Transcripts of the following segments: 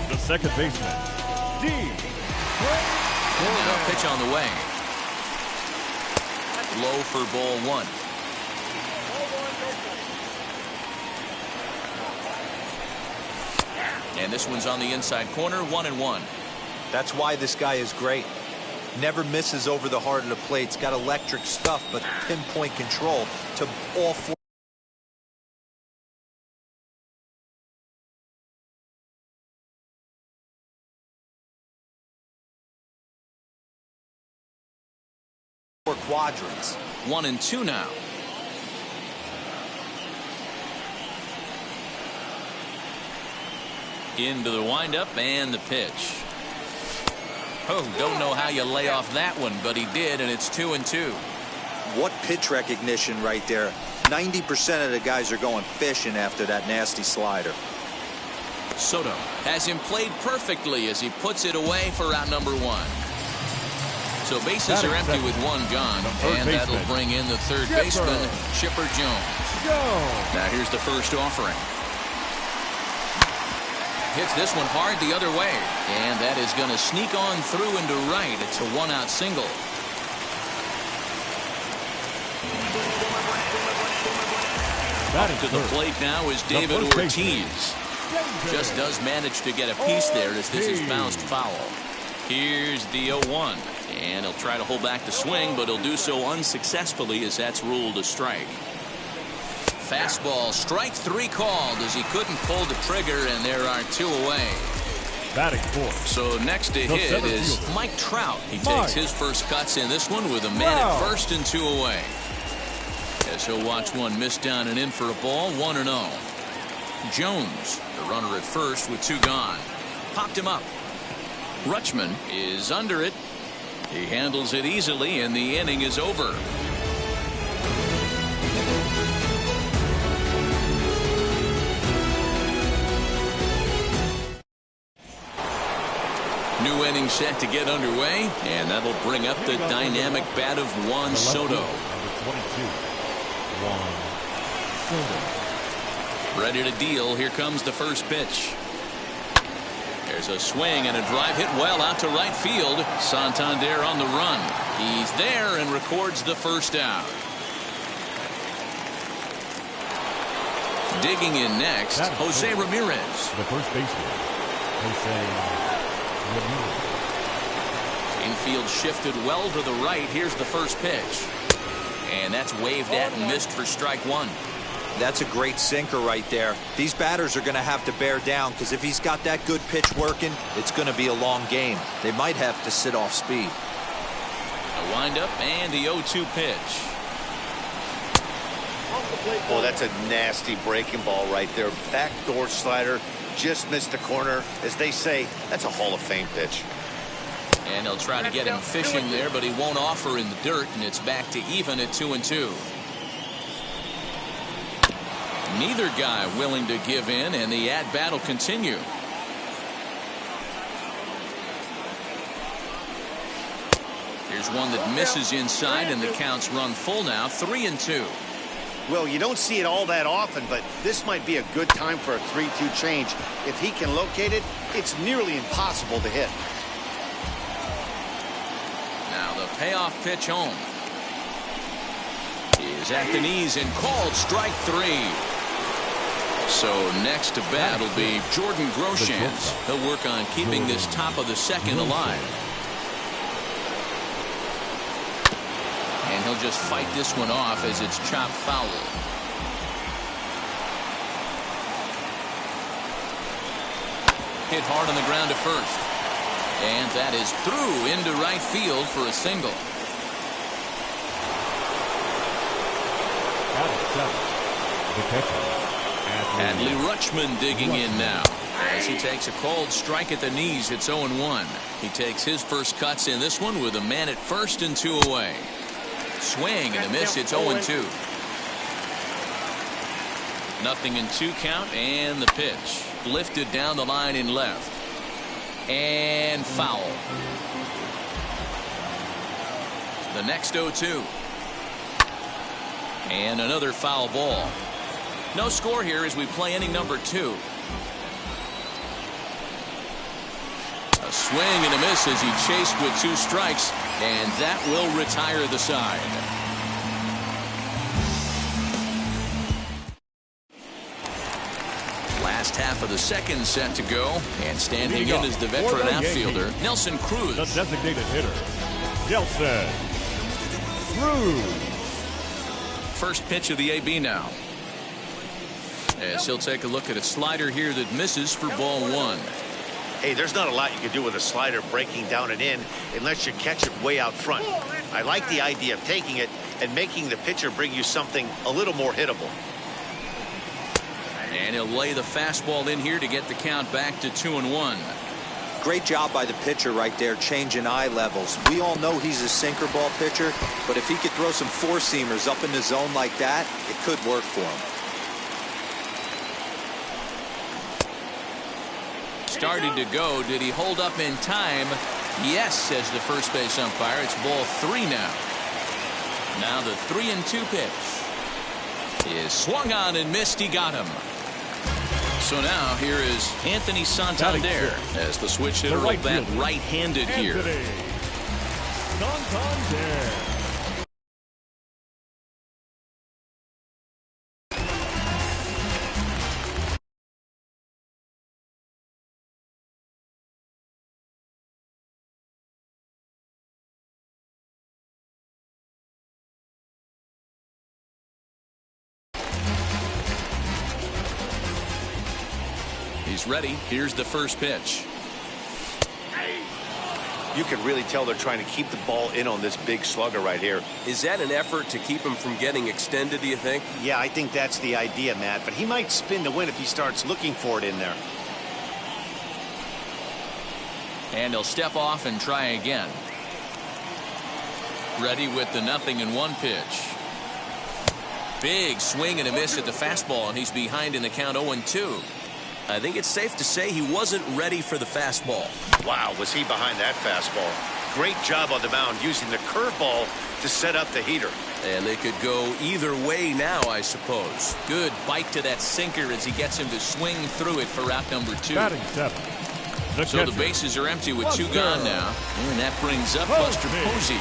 the second baseman, D. And now pitch on the way. Low for ball one. And this one's on the inside corner, 1-1. That's why this guy is great. Never misses over the heart of the plate. He's got electric stuff, but pinpoint control to all four quadrants. 1-2 now. Into the windup and the pitch. Oh, don't know how you lay off that one, but he did, and it's 2-2. What pitch recognition right there. 90% of the guys are going fishing after that nasty slider. Soto has him played perfectly as he puts it away for out number one. So bases are empty with one gone, and that'll bring in the third baseman, Chipper Jones. Now here's the first offering. Hits this one hard the other way, and that is going to sneak on through into right. It's a one-out single. Up to the plate now is David Ortiz. Just does manage to get a piece there as this is bounced foul. Here's the 0-1, and he'll try to hold back the swing, but he'll do so unsuccessfully as that's ruled a strike. Fastball, strike three called as he couldn't pull the trigger, and there are two away. Batting fourth. So next to hit is Mike Trout. He takes his first cuts in this one with a man at first and two away. As he'll watch one miss down and in for a ball, 1-0. Jones, the runner at first with two gone. Popped him up. Rutschman is under it. He handles it easily, and the inning is over. New inning set to get underway, and that'll bring up the dynamic bat of Juan Soto. Ready to deal. Here comes the first pitch. There's a swing and a drive hit well out to right field. Santander on the run. He's there and records the first out. Digging in next, Jose Ramirez. The first baseman, Jose Ramirez. Infield shifted well to the right. Here's the first pitch. And that's waved at and missed for strike one. That's a great sinker right there. These batters are going to have to bear down, because if he's got that good pitch working, it's going to be a long game. They might have to sit off speed. A windup and the 0-2 pitch. Oh, that's a nasty breaking ball right there. Backdoor slider, just missed the corner. As they say, that's a Hall of Fame pitch. And they'll try to get him fishing there, but he won't offer in the dirt, and it's back to even at 2-2. Neither guy willing to give in, and the at-bat will continue. Here's one that misses inside, and the count's run full now, 3-2. Well, you don't see it all that often, but this might be a good time for a 3-2 change. If he can locate it, it's nearly impossible to hit. Now the payoff pitch home. Is at the knees and called strike three. So next to bat will be Jordan Groshans. He'll work on keeping this top of the second alive. And he'll just fight this one off as it's chopped foul. Hit hard on the ground to first. And that is through into right field for a single. Adley Rutschman digging in now as he takes a cold strike at the knees. It's 0-1. He takes his first cuts in this one with a man at first and two away. Swing and a miss. It's 0-2. Nothing in two count, and the pitch lifted down the line in left and foul. The next 0-2. And another foul ball. No score here as we play inning number 2. A swing and a miss as he chased with 2 strikes, and that will retire the side. Last half of the second set to go, and standing in is the veteran outfielder, Nelson Cruz. The designated hitter, Nelson Cruz. First pitch of the AB now. As he'll take a look at a slider here that misses for ball 1. Hey, there's not a lot you can do with a slider breaking down and in unless you catch it way out front. I like the idea of taking it and making the pitcher bring you something a little more hittable. And he'll lay the fastball in here to get the count back to 2-1. Great job by the pitcher right there, changing eye levels. We all know he's a sinker ball pitcher, but if he could throw some 4-seamers up in the zone like that, it could work for him. Started to go. Did he hold up in time? Yes, says the first base umpire. It's ball 3 now. Now the 3-2 pitch is swung on and missed. He got him. So now here is Anthony Santander as the switch hitter will bat right-handed here. Santander. He's ready. Here's the first pitch. You can really tell they're trying to keep the ball in on this big slugger right here. Is that an effort to keep him from getting extended, do you think? Yeah, I think that's the idea, Matt, but he might spin to win if he starts looking for it in there. And he'll step off and try again. Ready with the 0-1 pitch. Big swing and a miss at the fastball, and he's behind in the count 0-2. I think it's safe to say he wasn't ready for the fastball. Wow, was he behind that fastball. Great job on the mound using the curveball to set up the heater. And they could go either way now, I suppose. Good bite to that sinker as he gets him to swing through it for out number 2. Batting 7. So the bases are empty with 2 gone now. And that brings up Buster Posey.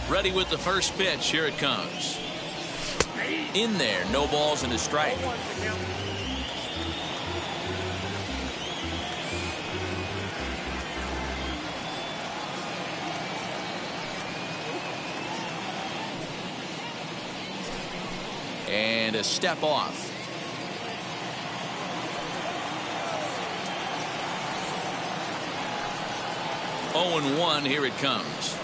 Ready with the first pitch. Here it comes. In there. No balls and a strike. And a step off. Oh, and 1. Here it comes.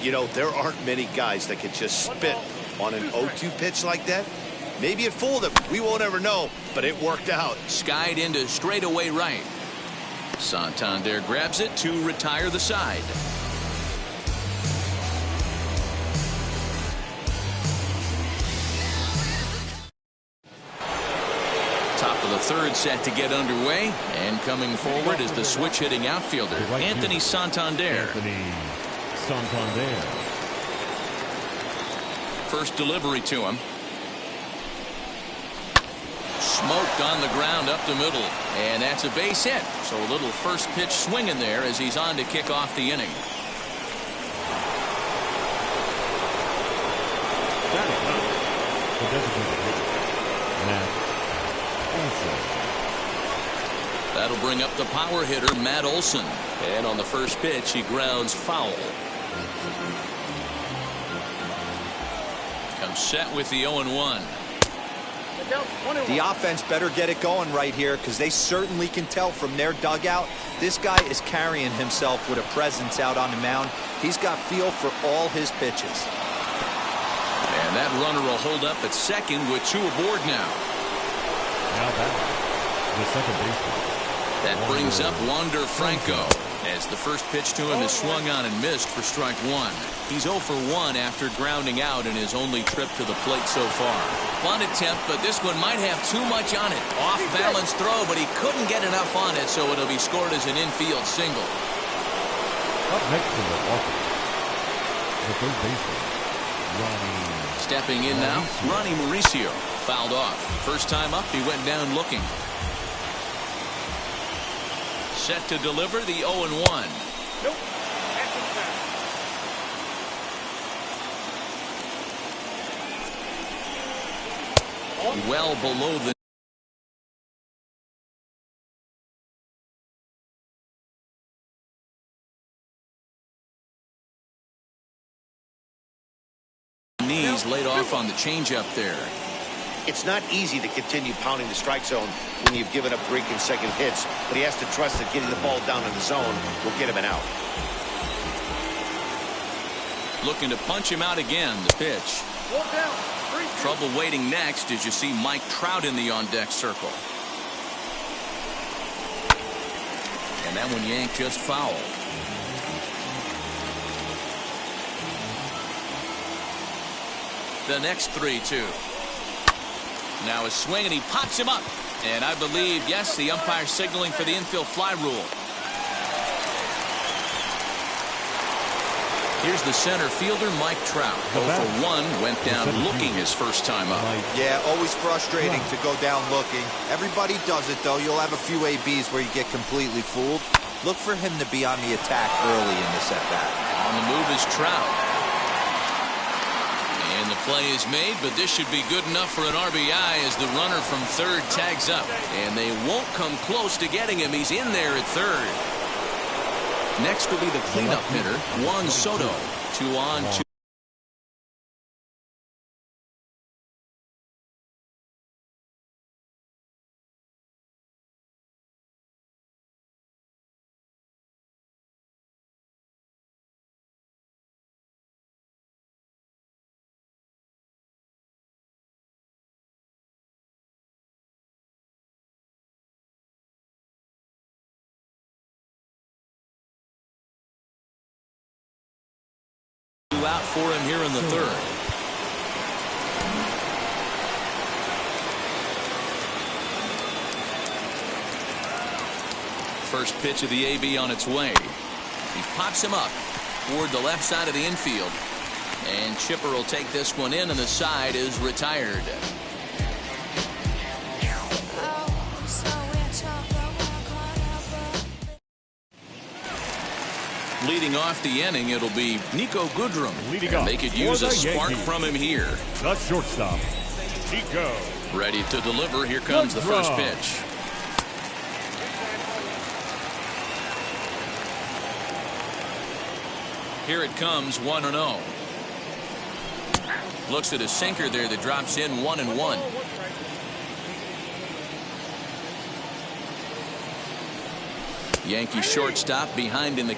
You know, there aren't many guys that can just spit on an 0-2 pitch like that. Maybe it fooled him. We won't ever know, but it worked out. Skied into straightaway right. Santander grabs it to retire the side. Top of the third set to get underway, and coming forward is the switch hitting outfielder, Anthony Santander. Santander. First delivery to him. Smoked on the ground up the middle, and that's a base hit. So a little first pitch swing in there as he's on to kick off the inning. That'll bring up the power hitter, Matt Olson. And on the first pitch, he grounds foul. Comes set with the 0-1. The offense better get it going right here, because they certainly can tell from their dugout this guy is carrying himself with a presence out on the mound. He's got feel for all his pitches. And that runner will hold up at second with 2 aboard now. Now back, the second baseman. That brings up Wander Franco. As the first pitch to him is swung on and missed for strike one. He's 0 for 1 after grounding out in his only trip to the plate so far. Bunt attempt, but this one might have too much on it. Off balance throw, but he couldn't get enough on it, so it'll be scored as an infield single. Up next to the offense, the third baseman, Ronnie. Stepping in now, Ronnie Mauricio. Fouled off. First time up, he went down looking. Set to deliver the 0-1. Nope. Well below the knees, laid off on the changeup there. It's not easy to continue pounding the strike zone when you've given up 3 consecutive hits, but he has to trust that getting the ball down in the zone will get him an out. Looking to punch him out again. The pitch. Trouble waiting next as you see Mike Trout in the on-deck circle. And that one yanked just foul. The next 3-2. Now a swing, and he pops him up. And I believe, yes, the umpire signaling for the infield fly rule. Here's the center fielder, Mike Trout. 0 for 1, went down looking his first time up. Yeah, always frustrating to go down looking. Everybody does it, though. You'll have a few ABs where you get completely fooled. Look for him to be on the attack early in this at-bat. On the move is Trout. And the play is made, but this should be good enough for an RBI as the runner from third tags up. And they won't come close to getting him. He's in there at third. Next will be the cleanup hitter, Juan Soto. 2 on, 2. Out for him here in the third. First pitch of the AB on its way. He pops him up toward the left side of the infield. And Chipper will take this one in, and the side is retired. Leading off the inning, it'll be Niko Goodrum. And they could use a spark from him here. The shortstop, Niko. Ready to deliver. Here comes the first pitch. Here it comes, 1-0. Looks at a sinker there that drops in, 1-1. Yankee shortstop behind in the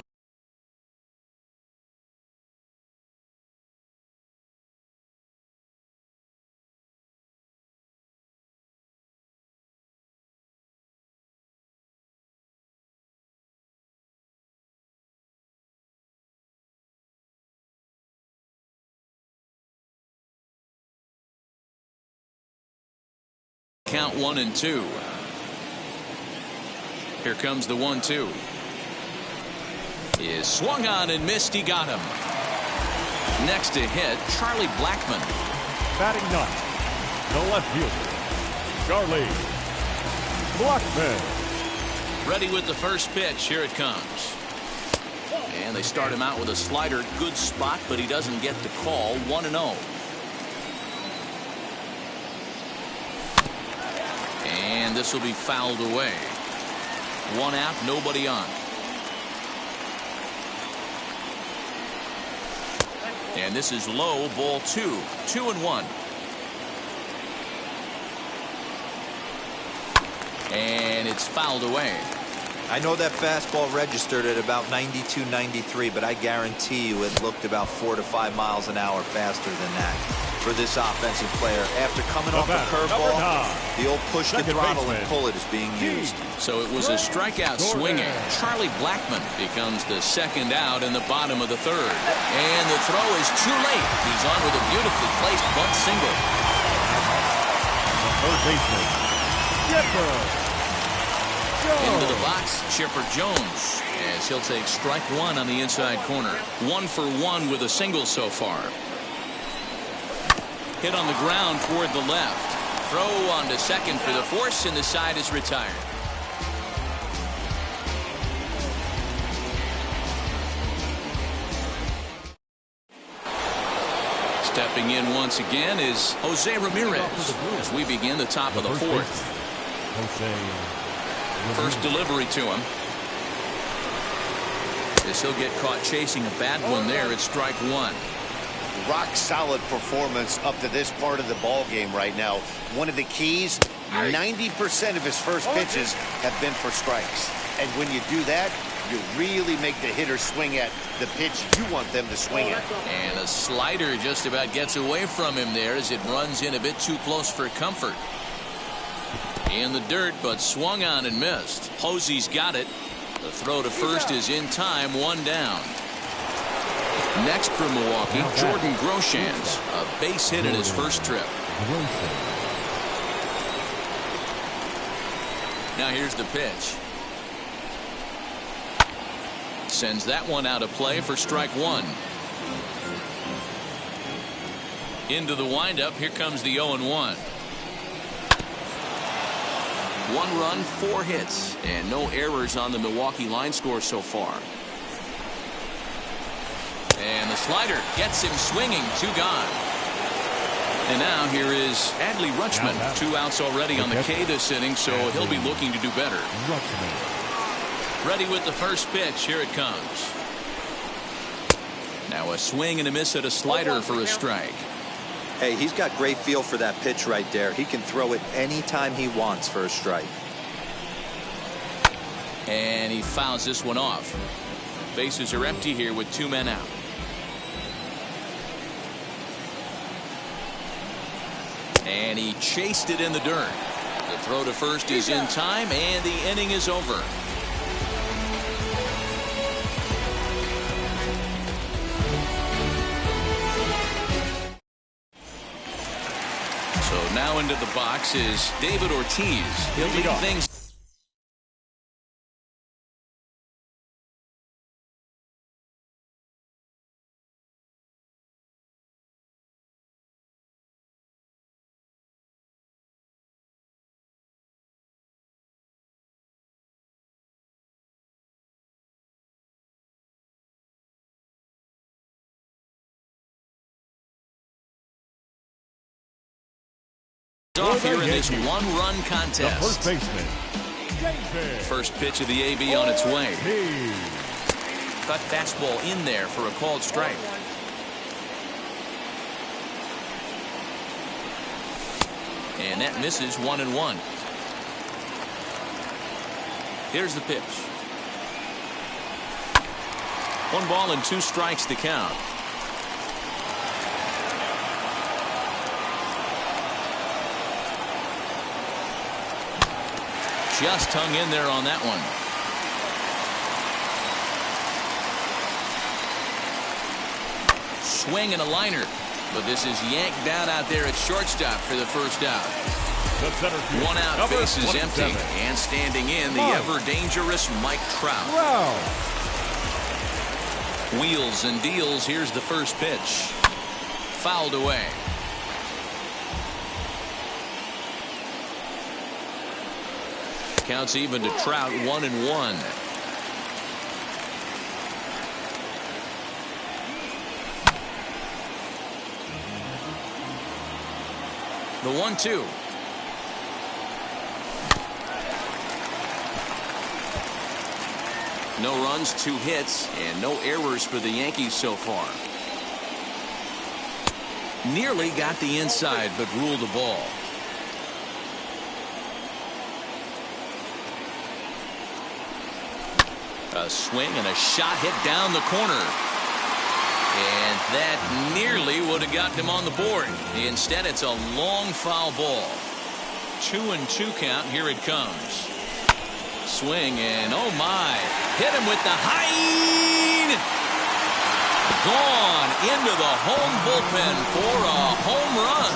count 1-2. Here comes the 1-2. Is swung on and missed. He got him. Next to hit, Charlie Blackmon. Batting ninth, the left fielder, Charlie Blackmon. Ready with the first pitch. Here it comes. And they start him out with a slider. Good spot, but he doesn't get the call. 1-0. And this will be fouled away. 1 out, nobody on. And this is low, ball 2. 2-1. And it's fouled away. I know that fastball registered at about 92-93, but I guarantee you it looked about 4 to 5 miles an hour faster than that. for this offensive player. After coming off a curveball, the old push the throttle and pull it is being used. So it was a strikeout swinging. Charlie Blackmon becomes the second out in the bottom of the third. And the throw is too late. He's on with a beautifully placed bunt single. Third baseman, Chipper Jones. Into the box, Chipper Jones, as he'll take strike one on the inside corner. 1 for 1 with a single so far. Hit on the ground toward the left. Throw on to second for the force, and the side is retired. Stepping in once again is Jose Ramirez as we begin the top of the fourth. First delivery to him. As he'll get caught chasing a bad one there at strike one. Rock solid performance up to this part of the ball game right now. One of the keys, 90% of his first pitches have been for strikes. And when you do that, you really make the hitter swing at the pitch you want them to swing at. And a slider just about gets away from him there as it runs in a bit too close for comfort. In the dirt, but swung on and missed. Posey's got it. The throw to first is in time, 1 down. Next for Milwaukee, Jordan Groshans, a base hit in his first trip. Now here's the pitch. Sends that one out of play for strike one. Into the windup, here comes the 0-1. 1 run, 4 hits, and no errors on the Milwaukee line score so far. And the slider gets him swinging, 2 gone. And now here is Adley Rutschman. 2 outs already on the K this inning, so he'll be looking to do better. Ready with the first pitch. Here it comes. Now a swing and a miss at a slider for a strike. Hey, he's got great feel for that pitch right there. He can throw it anytime he wants for a strike. And he fouls this one off. Bases are empty here with 2 men out. And he chased it in the dirt. The throw to first is in time, and the inning is over. So now into the box is David Ortiz. He'll lead things. Off here in this 1-run contest. The first baseman, First pitch of the AB on its way. Cut fastball in there for a called strike. And that misses 1-1. Here's the pitch. 1 ball and 2 strikes to count. Just hung in there on that one. Swing and a liner, but this is yanked down out there at shortstop for the first out. 1 out, bases empty, and standing in the ever dangerous Mike Trout. Wow. Wheels and deals. Here's the first pitch. Fouled away. Counts even to Trout, 1-1. The 1-2. No runs, 2 hits, and no errors for the Yankees so far. Nearly got the inside, but ruled the ball. A swing and a shot hit down the corner. And that nearly would have gotten him on the board. Instead, it's a long foul ball. 2-2 count. Here it comes. Swing and oh my. Hit him with the height. Gone into the home bullpen for a home run.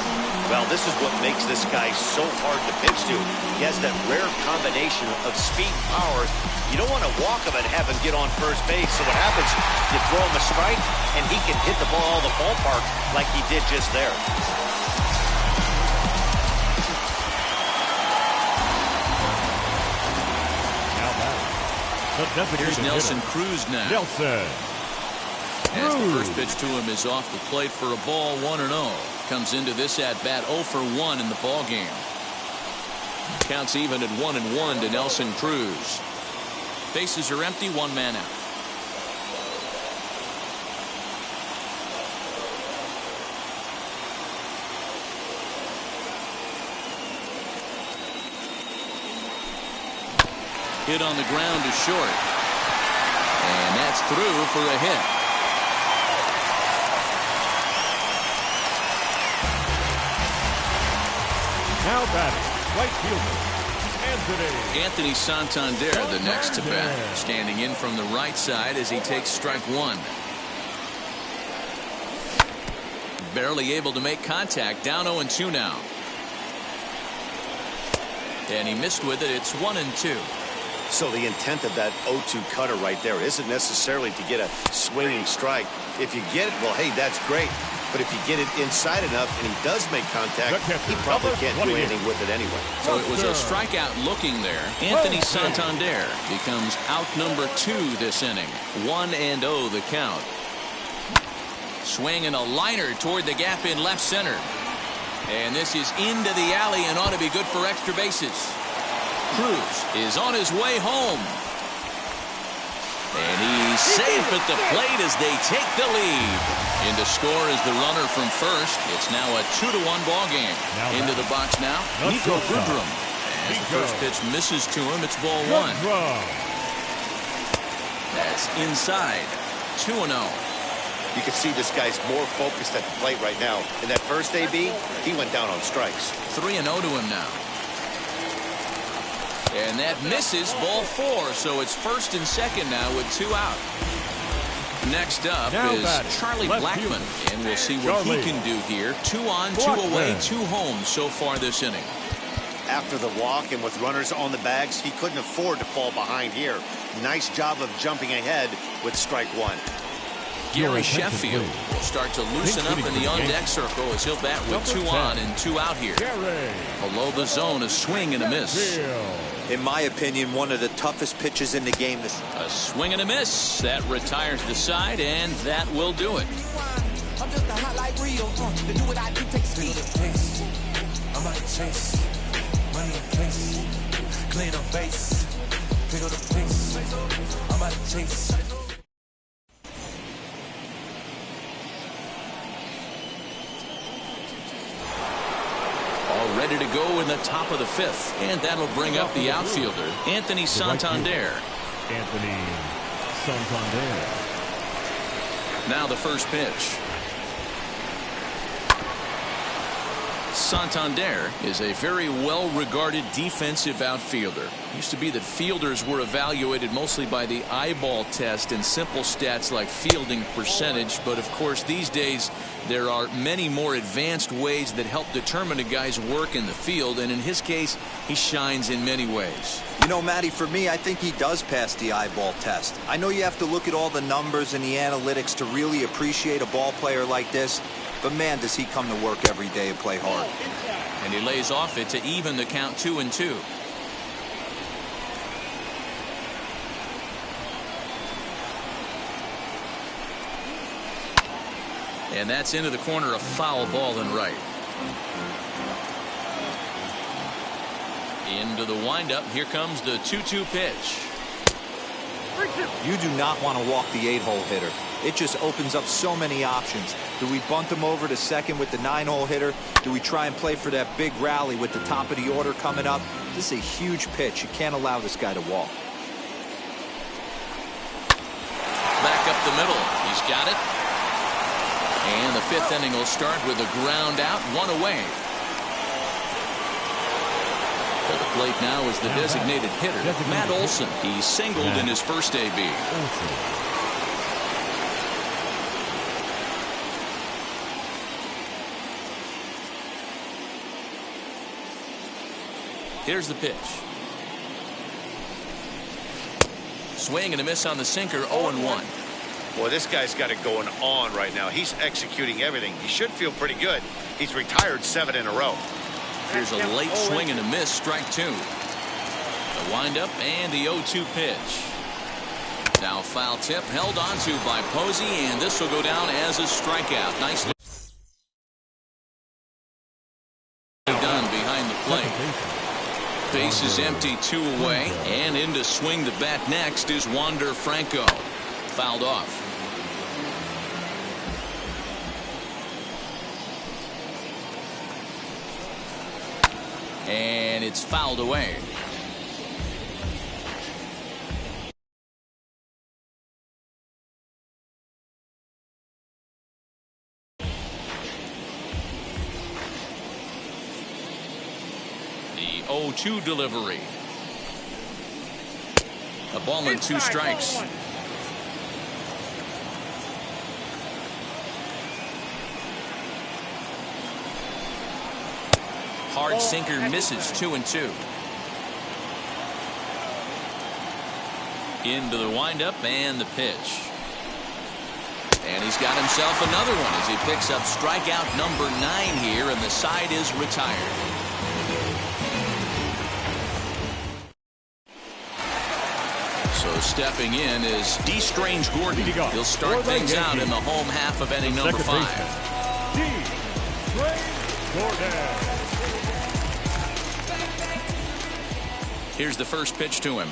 Well, this is what makes this guy so hard to pitch to. He has that rare combination of speed and power. You don't want to walk him and have him get on first base. So what happens, you throw him a strike, and he can hit the ball out of the ballpark like he did just there. Here's Nelson Cruz now. As the first pitch to him is off the plate for a ball, 1-0. Comes into this at bat 0 for 1 in the ball game. Counts even at 1-1 to Nelson Cruz. Bases are empty, 1 man out. Hit on the ground to short. And that's through for a hit. Now batting, right fielder, Anthony Santander, the next to bat, standing in from the right side as he takes strike 1. Barely able to make contact, down 0-2 now. And he missed with it. It's 1-2. So the intent of that 0-2 cutter right there isn't necessarily to get a swinging strike. If you get it, well, hey, that's great. But if you get it inside enough and he does make contact, he probably can't do anything with it anyway. So it was a strikeout looking there. Anthony Santander becomes out number 2 this inning. 1-0 the count. Swing and a liner toward the gap in left center. And this is into the alley and ought to be good for extra bases. Cruz is on his way home. And he's safe at the plate as they take the lead. In to score is the runner from first. It's now a 2-1 ball game. Into the box now, Niko Goodrum. As the first pitch misses to him, it's ball 1. That's inside. 2-0. You can see this guy's more focused at the plate right now. In that first AB, he went down on strikes. 3-0 to him now. And that misses, ball 4. So it's first and second now with 2 out. Next up is Charlie Blackmon. And we'll see what he can do here. 2 on, 2 away, 2 home so far this inning. After the walk and with runners on the bags, he couldn't afford to fall behind here. Nice job of jumping ahead with strike 1. Gary Sheffield will start to loosen up in the on-deck circle as he'll bat with 2 on and 2 out here. Below the zone, a swing and a miss. In my opinion, one of the toughest pitches in the game. A swing and a miss. That retires the side, and that will do it. I'm just a hot like Rio. To do what I do takes speed. I'm about to chase. Money in place. Clean up base. Pick up the pace. I'm about to chase. Ready to go in the top of the 5th. And that'll bring up the outfielder, Anthony Santander. Anthony Santander. Now the first pitch. Santander is a very well-regarded defensive outfielder. It used to be that fielders were evaluated mostly by the eyeball test and simple stats like fielding percentage. But of course, these days, there are many more advanced ways that help determine a guy's work in the field. And in his case, he shines in many ways. You know, Matty, for me, I think he does pass the eyeball test. I know you have to look at all the numbers and the analytics to really appreciate a ball player like this. But, man, does he come to work every day and play hard. And he lays off it to even the count 2-2. And that's into the corner, a foul ball and right. Into the windup. Here comes the 2-2 pitch. You do not want to walk the 8-hole hitter. It just opens up so many options. Do we bunt him over to second with the 9-hole hitter? Do we try and play for that big rally with the top of the order coming up? This is a huge pitch. You can't allow this guy to walk. Back up the middle. He's got it. And the fifth inning will start with a ground out, one away. To the plate now is the designated hitter, Matt Olson. He singled in his first AB. Here's the pitch. Swing and a miss on the sinker, 0-1. Boy, this guy's got it going on right now. He's executing everything. He should feel pretty good. He's retired 7 in a row. Here's a late swing and a miss, strike 2. The windup and the 0-2 pitch. Now foul tip held onto by Posey, and this will go down as a strikeout. Nicely done behind the plate. Base is empty, 2 away, and in to swing the bat next is Wander Franco. Fouled off. And it's fouled away. The 0-2 delivery. A ball and 2 strikes. Hard sinker misses, 2-2. Into the windup and the pitch. And he's got himself another one as he picks up strikeout number 9 here, and the side is retired. So stepping in is D. Strange Gordon. He'll start things out in the home half of inning number 5. D. Strange Gordon. Here's the first pitch to him.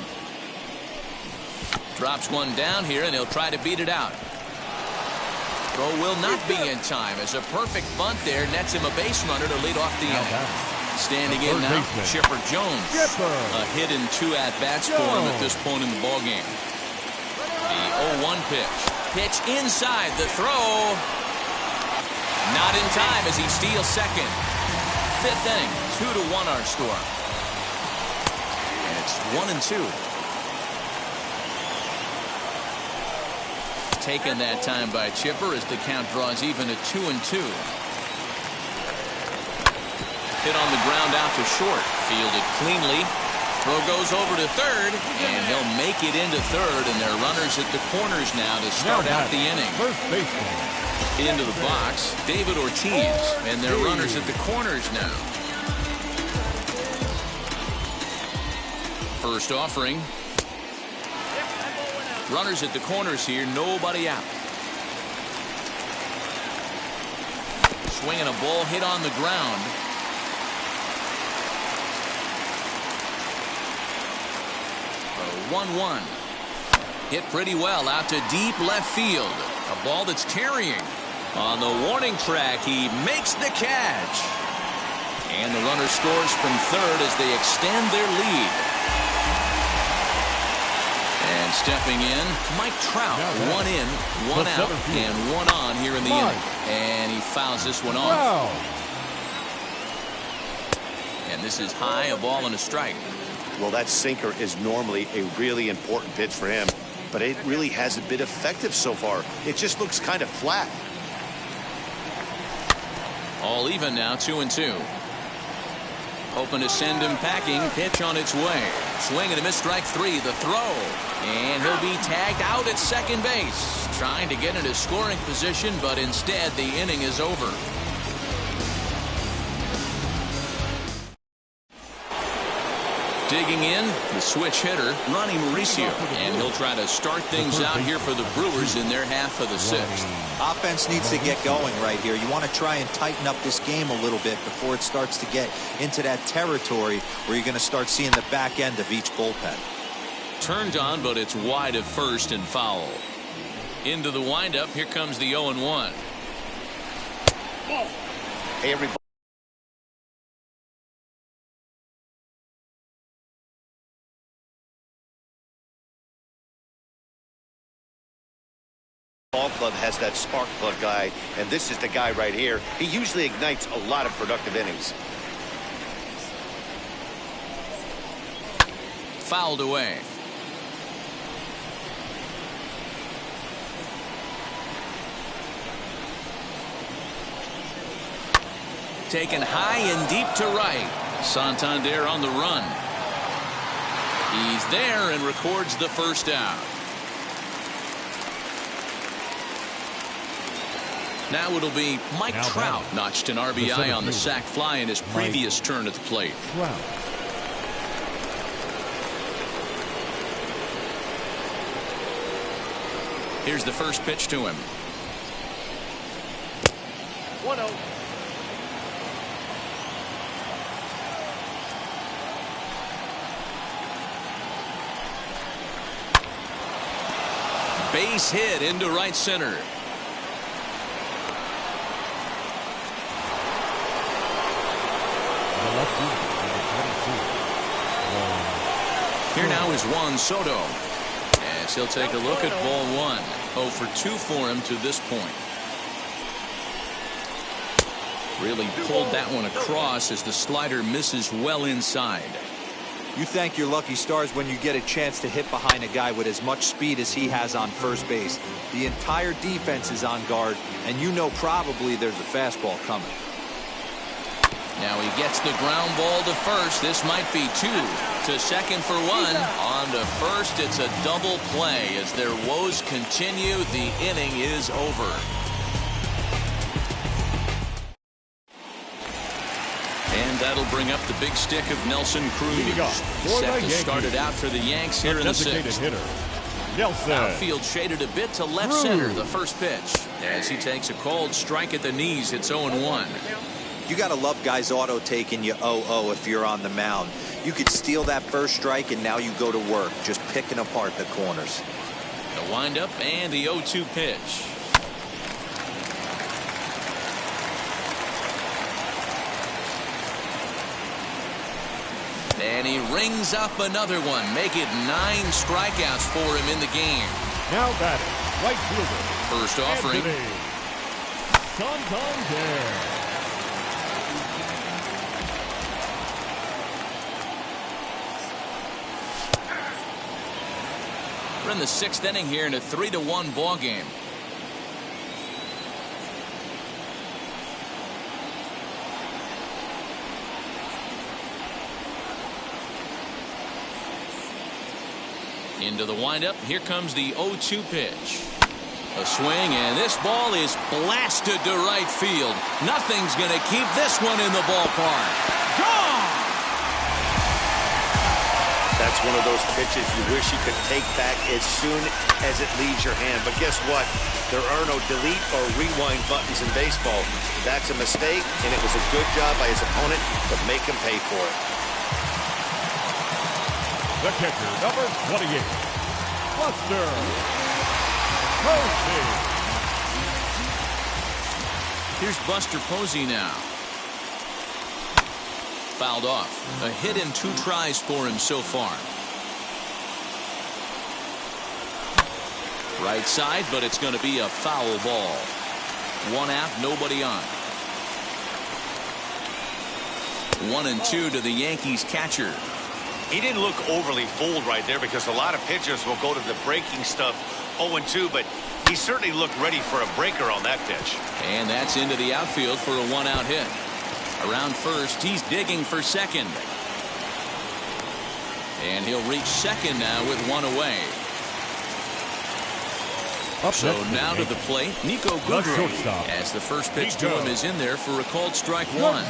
Drops one down here, and he'll try to beat it out. Throw will not be in time as a perfect bunt there nets him a base runner to lead off the inning. Standing in now, Chipper Jones. A hit in 2 at-bats for him at this point in the ballgame. The 0-1 pitch. Pitch inside the throw. Not in time as he steals second. 5th inning, 2-1 our score. And it's 1-2. Taken that time by Chipper as the count draws even at 2-2. Hit on the ground out to short. Fielded cleanly. Throw goes over to third, and he'll make it into third, and they're runners at the corners now to start out the inning. First baseman. Into the box, David Ortiz, and they're runners at the corners now. First offering. Runners at the corners here, nobody out. Swinging a ball hit on the ground. A 1-1. Hit pretty well out to deep left field. A ball that's carrying. On the warning track, he makes the catch. And the runner scores from third as they extend their lead. And stepping in, Mike Trout. 1 in, 1 out, and 1 on here in the inning. And he fouls this one off. Wow. And this is high, a ball and a strike. Well, that sinker is normally a really important pitch for him, but it really hasn't been effective so far. It just looks kind of flat. All even now, 2-2. Hoping to send him packing. Pitch on its way. Swing and a miss, strike 3. The throw. And he'll be tagged out at second base. Trying to get into scoring position, but instead the inning is over. Digging in, the switch hitter, Ronnie Mauricio. And he'll try to start things out here for the Brewers in their half of the 6th. Offense needs to get going right here. You want to try and tighten up this game a little bit before it starts to get into that territory where you're going to start seeing the back end of each bullpen. Turned on, but it's wide of first and foul. Into the windup, here comes the 0-1. Hey, everybody. ball club has that spark plug guy, and this is the guy right here. He usually ignites a lot of productive innings. Fouled away. Taken high and deep to right. Santander on the run. He's there and records the first out. Now it'll be Mike Trout notched an RBI on the sac fly in his previous turn at the plate. Here's the first pitch to him. 1-0. Base hit into right center. Here now is Juan Soto. As he'll take a look at ball one. 0 for 2 for him to this point. Really pulled that one across as the slider misses well inside. You thank your lucky stars when you get a chance to hit behind a guy with as much speed as he has on first base. The entire defense is on guard, and you know probably there's a fastball coming. Now he gets the ground ball to first. This might be 2. To second for 1. On to first, it's a double play. As their woes continue, the inning is over. And that'll bring up the big stick of Nelson Cruz. Set to start it out for the Yanks here in the 6th. Nelson. Outfield shaded a bit to left center, the first pitch. As he takes a cold strike at the knees, it's 0-1. You got to love guys auto taking you 0-0 if you're on the mound. You could steal that first strike, and now you go to work, just picking apart the corners. The windup and the 0-2 pitch. And he rings up another one. Make it 9 strikeouts for him in the game. Now batting, right fielder. First offering. Santander. We're in the 6th inning here in a 3-1 ball game. Into the windup. Here comes the 0-2 pitch. A swing, and this ball is blasted to right field. Nothing's going to keep this one in the ballpark. Gone! That's one of those pitches you wish you could take back as soon as it leaves your hand. But guess what? There are no delete or rewind buttons in baseball. That's a mistake, and it was a good job by his opponent to make him pay for it. The catcher, number 28, Buster Posey. Here's Buster Posey now. Fouled off. A hit in 2 tries for him so far. Right side, but it's going to be a foul ball. 1 out, nobody on. 1-2 to the Yankees catcher. He didn't look overly fooled right there because a lot of pitchers will go to the breaking stuff 0-2, but he certainly looked ready for a breaker on that pitch. And that's into the outfield for a 1-out hit. Around first, he's digging for second. And he'll reach second now with 1 away. So now to the plate, Niko Goodrum, as the first pitch to him is in there for a called strike 1.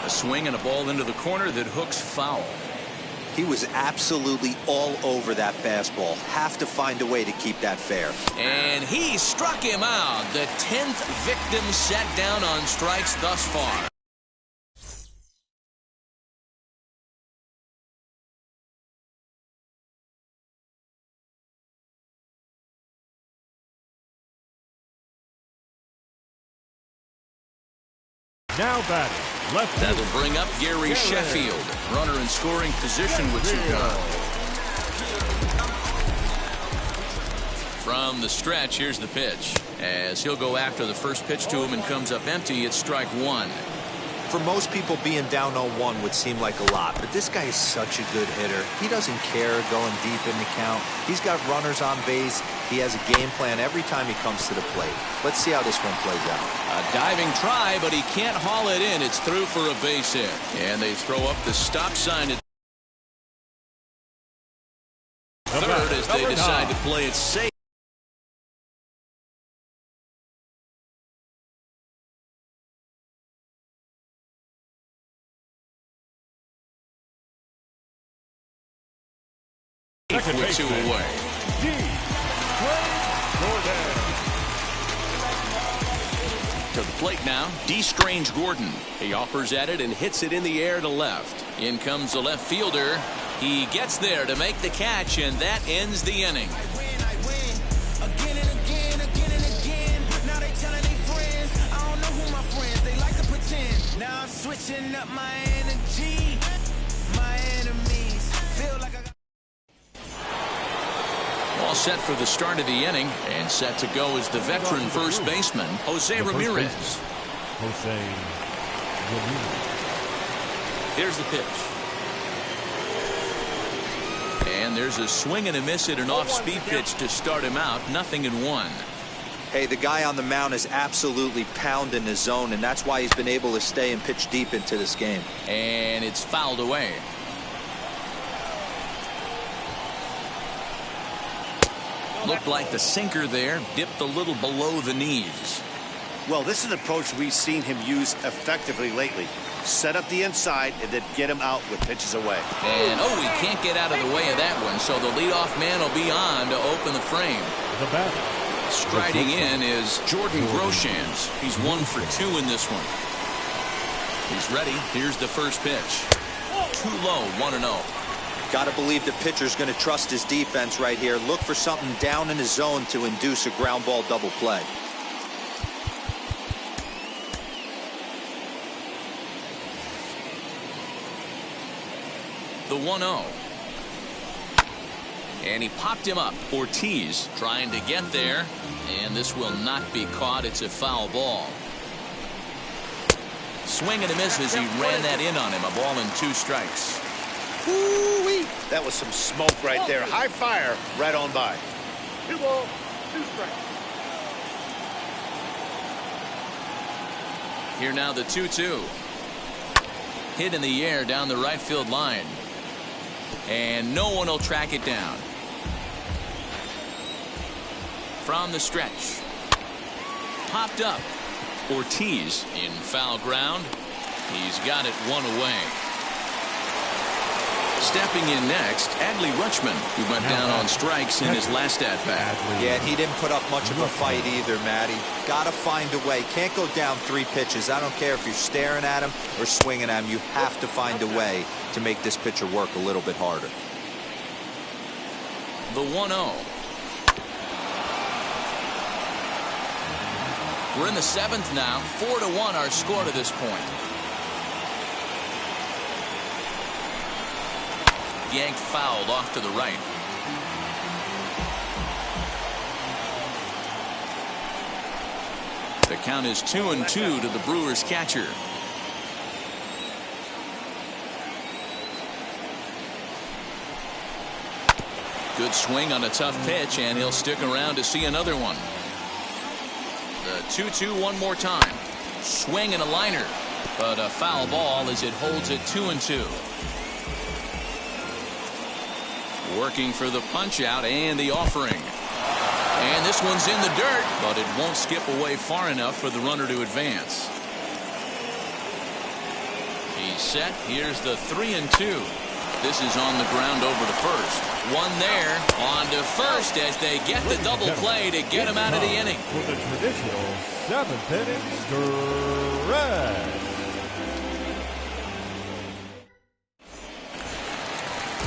A swing and a ball into the corner that hooks foul. He was absolutely all over that fastball. Have to find a way to keep that fair. And he struck him out. The 10th victim set down on strikes thus far. Now batting, left. That'll bring up Gary Sheffield. Runner in scoring position with 2 gone. From the stretch, here's the pitch. As he'll go after the first pitch to him and comes up empty, it's strike one. For most people, being down 0-1 would seem like a lot, but this guy is such a good hitter. He doesn't care going deep in the count. He's got runners on base. He has a game plan every time he comes to the plate. Let's see how this one plays out. A diving try, but he can't haul it in. It's through for a base hit. And they throw up the stop sign at third as they decide to play it safe. With two away. To the plate now, D. Strange Gordon. He offers at it and hits it in the air to left. In comes the left fielder. He gets there to make the catch, and that ends the inning. Now I'm switching up my energy. My enemies feel like I got. All set for the start of the inning, and set to go is the veteran first baseman, Jose Ramirez. Jose Ramirez. Here's the pitch. And there's a swing and a miss at an off-speed pitch to start him out. 0-1. Hey, the guy on the mound is absolutely pounding his zone, and that's why he's been able to stay and pitch deep into this game. And it's fouled away. Looked like the sinker there dipped a little below the knees. Well, this is an approach we've seen him use effectively lately. Set up the inside and then get him out with pitches away. And, oh, he can't get out of the way of that one, so the leadoff man will be on to open the frame. The batter. Striding in is Jordan Groshans. He's 1 for 2 in this one. He's ready. Here's the first pitch. Too low, 1-0. Got to believe the pitcher's going to trust his defense right here. Look for something down in his zone to induce a ground ball double play. The 1-0. And he popped him up. Ortiz trying to get there. And this will not be caught. It's a foul ball. Swing and a miss as he ran that in on him. A ball and 2 strikes. Woo-wee. That was some smoke right there. High fire right on by. 2 balls, 2 strikes. Here now the 2-2. Hit in the air down the right field line. And no one will track it down. From the stretch. Popped up. Ortiz in foul ground. He's got it 1 away. Stepping in next, Adley Rutschman, who went down on strikes in his last at-bat. Yeah, and he didn't put up much of a fight either, Matty. Got to find a way. Can't go down 3 pitches. I don't care if you're staring at him or swinging at him. You have to find a way to make this pitcher work a little bit harder. The 1-0. We're in the 7th now. 4-1 our score to this point. Yanked fouled off to the right. The count is 2-2 to the Brewers catcher. Good swing on a tough pitch, and he'll stick around to see another one. The 2-2 one more time. Swing and a liner, but a foul ball as it holds it 2-2. Working for the punch out and the offering. And this one's in the dirt, but it won't skip away far enough for the runner to advance. He's set. Here's the 3-2. This is on the ground over the first. One there on to first as they get the double play to get him out of the inning. For the traditional 7th inning stretch.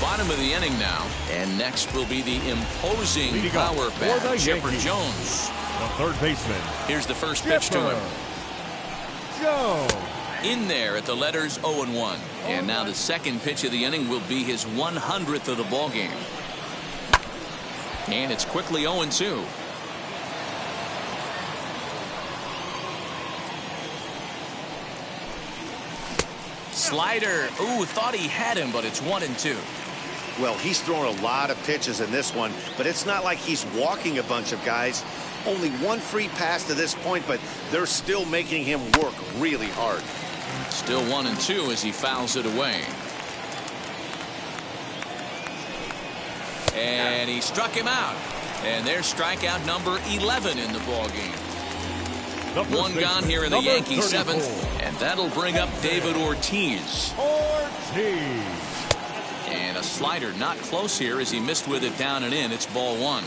Bottom of the inning now, and next will be the imposing power bat, Chipper Jones. The third baseman. Here's the first pitch to him. Jones. In there at the letters 0-1. And now the second pitch of the inning will be his 100th of the ball game. And it's quickly 0-2. Slider. Ooh, thought he had him, but it's 1-2. Well, he's throwing a lot of pitches in this one, but it's not like he's walking a bunch of guys. Only one free pass to this point, but they're still making him work really hard. Still 1-2 as he fouls it away. And he struck him out. And there's strikeout number 11 in the ballgame. One gone here in the Yankee seventh, and that'll bring up David Ortiz. And a slider not close here as he missed with it down and in. It's ball one.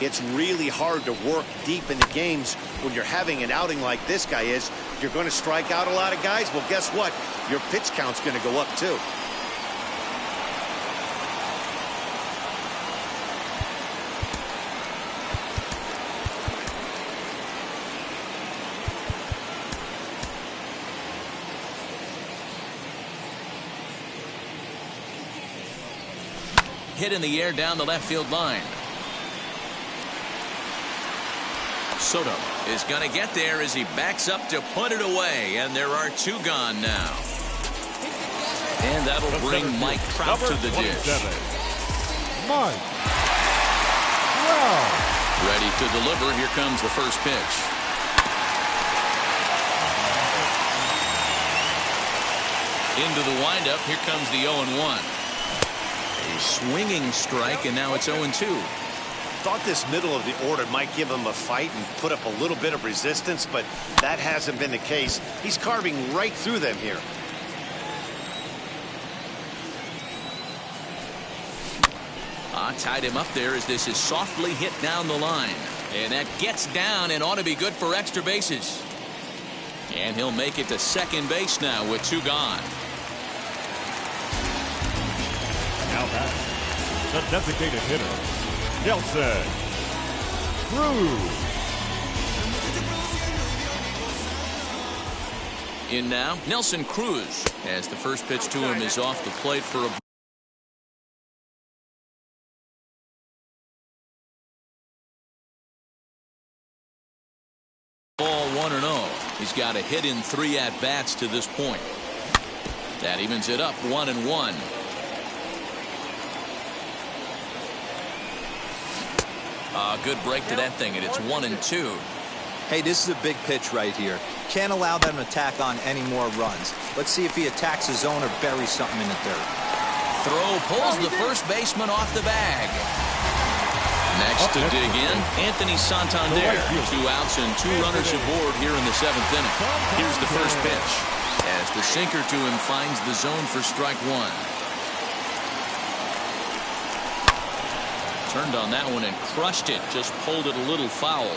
It's really hard to work deep into games when you're having an outing like this guy is. You're going to strike out a lot of guys. Well, guess what? Your pitch count's going to go up too. Hit in the air down the left field line. Soto is going to get there as he backs up to put it away, and there are two gone now. And that'll bring Mike Trout to the dish. Mike Trout. Ready to deliver. Here comes the first pitch. Into the windup. Here comes the 0-1. A swinging strike, and now it's 0-2. Thought this middle of the order might give him a fight and put up a little bit of resistance, but that hasn't been the case. He's carving right through them here. Tied him up there as this is softly hit down the line. And that gets down and ought to be good for extra bases. And he'll make it to second base now with two gone. Now back, the designated hitter, Nelson Cruz. In now, Nelson Cruz, as the first pitch to him is off the plate for a ball. 1-0. He's got a hit in 3 at-bats to this point. That evens it up 1-1. Good break to that thing, and it's 1-2. Hey, this is a big pitch right here. Can't allow them to tack on any more runs. Let's see if he attacks his zone or buries something in the dirt. Throw pulls the first baseman off the bag. Next to dig in, Anthony Santander. 2 outs and 2 runners aboard here in the 7th inning. Here's the first pitch as the sinker to him finds the zone for strike one. Turned on that one and crushed it. Just pulled it a little foul.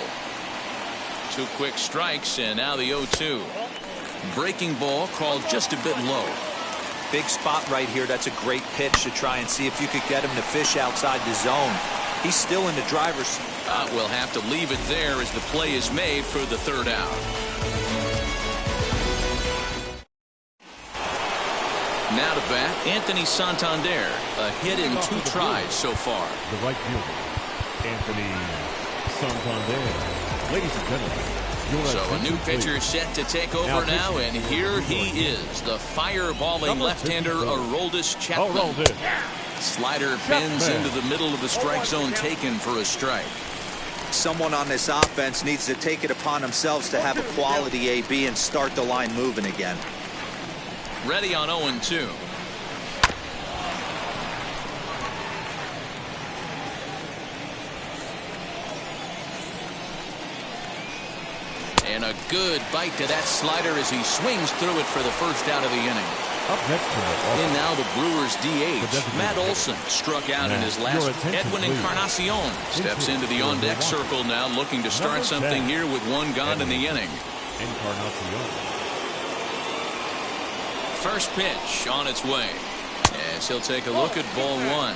2 quick strikes, and now the 0-2. Breaking ball called just a bit low. Big spot right here. That's a great pitch to try and see if you could get him to fish outside the zone. He's still in the driver's seat. We'll have to leave it there as the play is made for the 3rd out. Now to bat, Anthony Santander. A hit in 2 tries so far. The right fielder, Anthony Santander. Ladies and gentlemen, so a new pitcher set to take over now, and here he is, the fireballing left-hander Aroldis Chapman. Slider pins into the middle of the strike zone, taken for a strike. Someone on this offense needs to take it upon themselves to have a quality AB and start the line moving again. Ready on 0-2. And a good bite to that slider as he swings through it for the first out of the inning. Up next to it. And now the Brewers DH, Matt Olson, struck out in his last. Edwin Encarnacion steps into the on-deck circle now, looking to start something here with 1 gone in the inning. Encarnacion. First pitch on its way as he'll take a look at ball 1.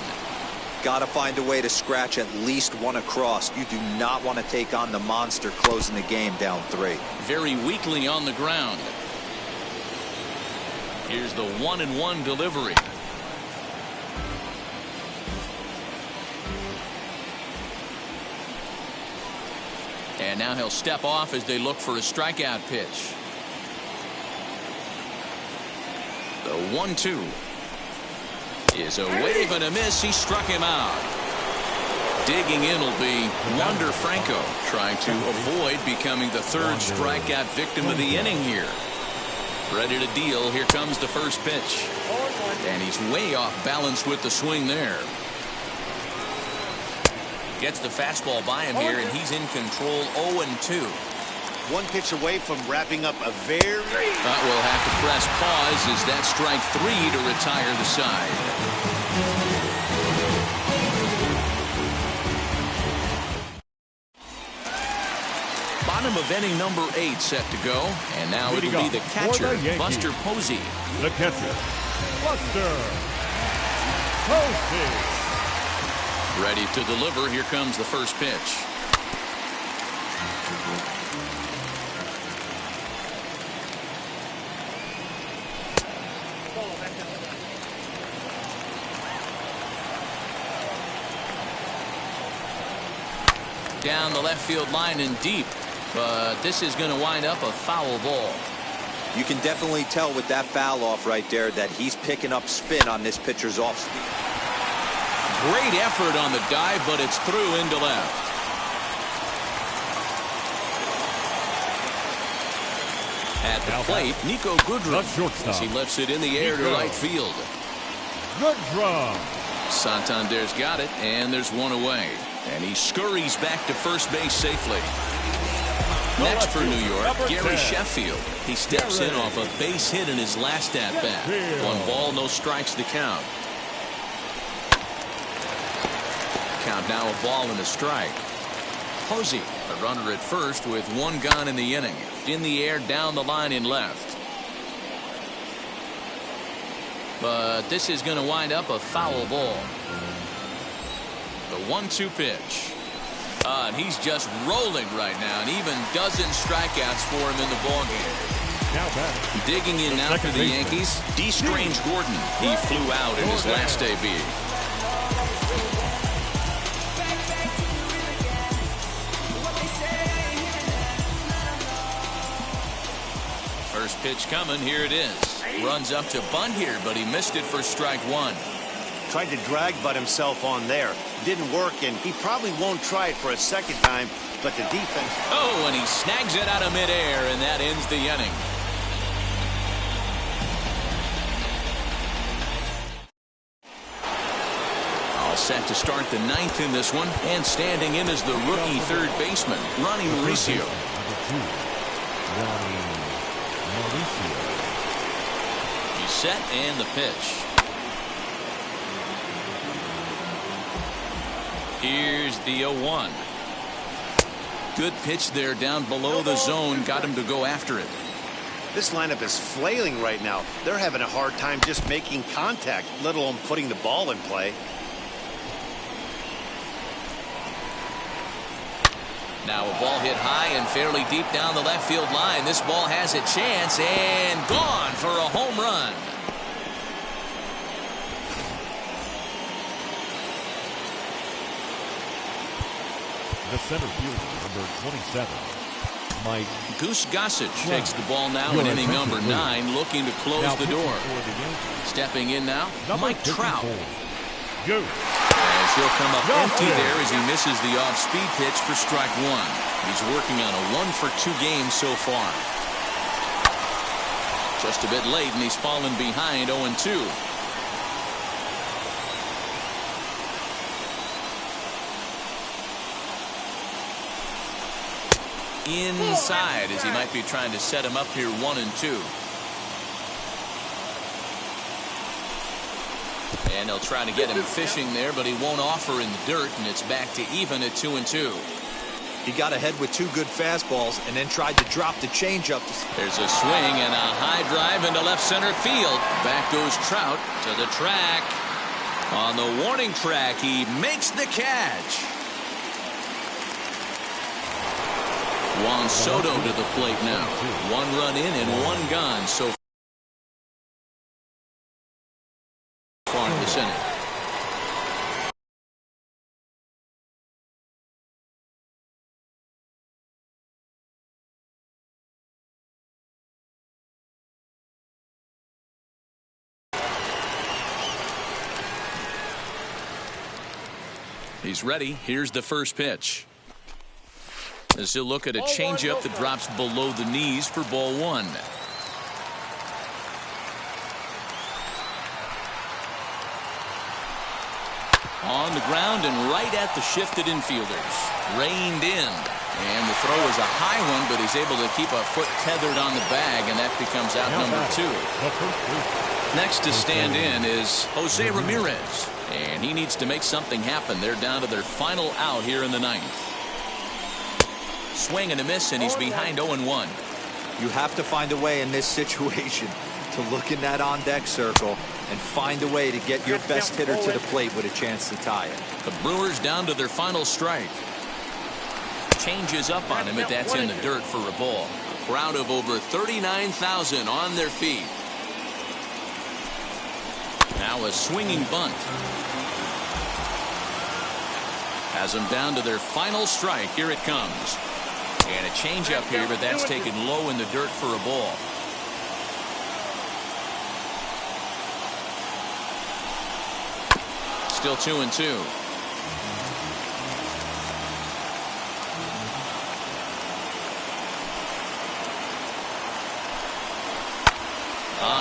Got to find a way to scratch at least 1 across. You do not want to take on the monster closing the game down 3. Very weakly on the ground. Here's the 1-1 delivery. And now he'll step off as they look for a strikeout pitch. The 1-2 is a wave and a miss. He struck him out. Digging in will be Wander Franco, trying to avoid becoming the third strikeout victim of the inning here. Ready to deal. Here comes the first pitch. And he's way off balance with the swing there. Gets the fastball by him here, and he's in control. 0-2. One pitch away from wrapping up a very... But we'll have to press pause as that strike 3 to retire the side. Bottom of inning number 8 set to go. And now it'll be the catcher, Buster Posey. The catcher, Buster Posey. Ready to deliver. Here comes the first pitch. Down the left field line and deep. But this is going to wind up a foul ball. You can definitely tell with that foul off right there that he's picking up spin on this pitcher's off speed. Great effort on the dive, but it's through into left. At the plate, Niko Goodrum as he lifts it in the air to right field. Goodrum. Santander's got it, and there's one away. And he scurries back to first base safely. Next for New York, Gary Sheffield. He steps in off a base hit in his last at-bat. 1 ball, no strikes to count. Count now a ball and a strike. Posey, a runner at first with 1 gone in the inning. In the air, down the line in left. But this is going to wind up a foul ball. The 1-2 pitch. And he's just rolling right now, and even dozen strikeouts for him in the ballgame. Digging in now for the Yankees, D. Strange Gordon. He flew out in his last debut. First pitch coming. Here it is. Runs up to bunt here, but he missed it for strike 1. Tried to drag butt himself on there. Didn't work, and he probably won't try it for a second time, but the defense... Oh, and he snags it out of midair, and that ends the inning. All set to start the 9th in this one, and standing in is the rookie third baseman, Ronnie Mauricio. He's set, and the pitch. Here's the 0-1. Good pitch there down below the zone. Got him to go after it. This lineup is flailing right now. They're having a hard time just making contact, let alone putting the ball in play. Now a ball hit high and fairly deep down the left field line. This ball has a chance and gone for a home run. The center fielder, number 27, Mike. Goose Gossage takes the ball now in inning number 9, looking to close the door. Stepping in now, Mike Trout. Goose. And she'll come up empty there as he misses the off-speed pitch for strike 1. He's working on a 1-for-2 game so far. Just a bit late, and he's fallen behind 0-2. Inside as he might be trying to set him up here 1-2. And they'll try to get him fishing there, but he won't offer in the dirt, and it's back to even at 2-2. He got ahead with 2 good fastballs and then tried to drop the changeup. There's a swing and a high drive into left center field. Back goes Trout to the track. On the warning track, he makes the catch. Juan Soto to the plate now. 1 run in and 1 gone so far in this inning. He's ready. Here's the first pitch. As he'll look at a changeup that drops below the knees for ball one. On the ground and right at the shifted infielders. Reined in. And the throw is a high one, but he's able to keep a foot tethered on the bag, and that becomes out number 2. Next to stand in is Jose Ramirez. And he needs to make something happen. They're down to their final out here in the 9th. Swing and a miss, and he's behind 0-1. You have to find a way in this situation to look in that on-deck circle and find a way to get your best hitter to the plate with a chance to tie it. The Brewers down to their final strike. Changes up on him, but that's in the dirt for a ball. A crowd of over 39,000 on their feet. Now a swinging bunt. Has them down to their final strike. Here it comes. And a changeup here, but that's taken low in the dirt for a ball. Still 2-2.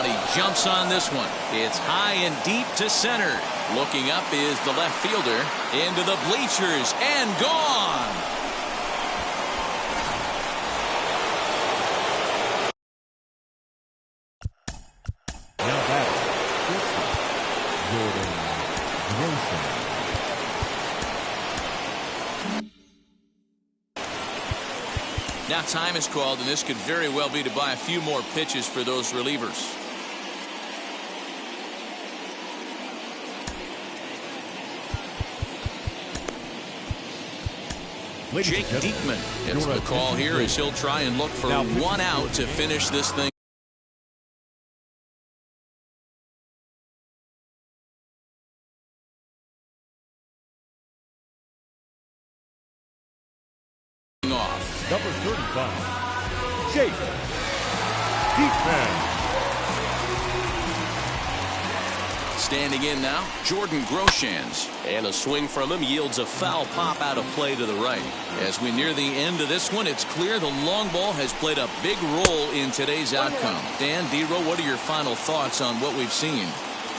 He jumps on this one. It's high and deep to center. Looking up is the left fielder. Into the bleachers and gone. Now that's Jordan Groshans. Now time is called, and this could very well be to buy a few more pitches for those relievers. Jake Diekman gets the call here as he'll try and look for one out to finish this thing off. Number 35, Jake Diekman. Standing in now, Jordan Groshans. And a swing from him yields a foul pop out of play to the right. As we near the end of this one, it's clear the long ball has played a big role in today's outcome. Dan, D-Row, what are your final thoughts on what we've seen?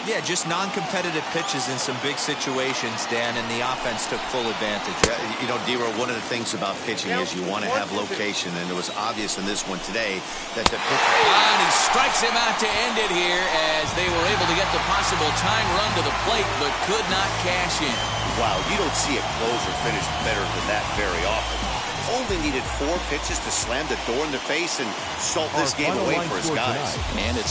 Yeah, just non-competitive pitches in some big situations, Dan, and the offense took full advantage. Yeah, you know, D-Row, one of the things about pitching is you want to have location, and it was obvious in this one today that the pitcher... And he strikes him out to end it here as they were able to get the possible tying run to the plate, but could not cash in. Wow, you don't see a closer finish better than that very often. Only needed 4 pitches to slam the door in the face and salt this game away for his guys. And it's